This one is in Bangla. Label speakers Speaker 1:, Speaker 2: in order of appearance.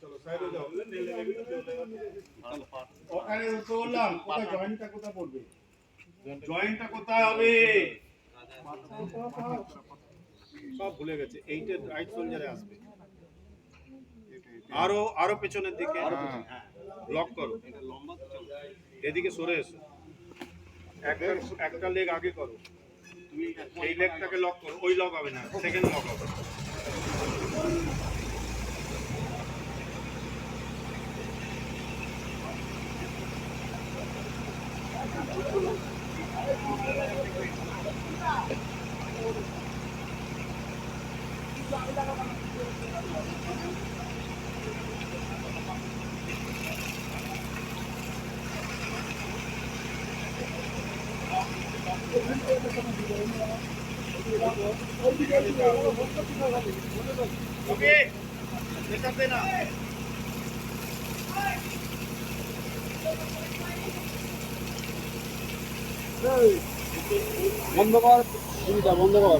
Speaker 1: চলো সাইডে যাও ওখানে উঠলাম কোথায় জয়েন্টটা কোথায় পড়বে জয়েন্টটা কোথায় হবে সব ভুলে গেছে এইটা রাইট শোল্ডারে আসবে আরো পেছনের দিকে লক করো এদিকে সরে এসো একটা লেগ আগে করো এই লেগটাকে লক করো ওই লক হবে না সেকেন্ড লক হবে ওকে দেখাতে না
Speaker 2: বন্ধ কর বন্ধ কর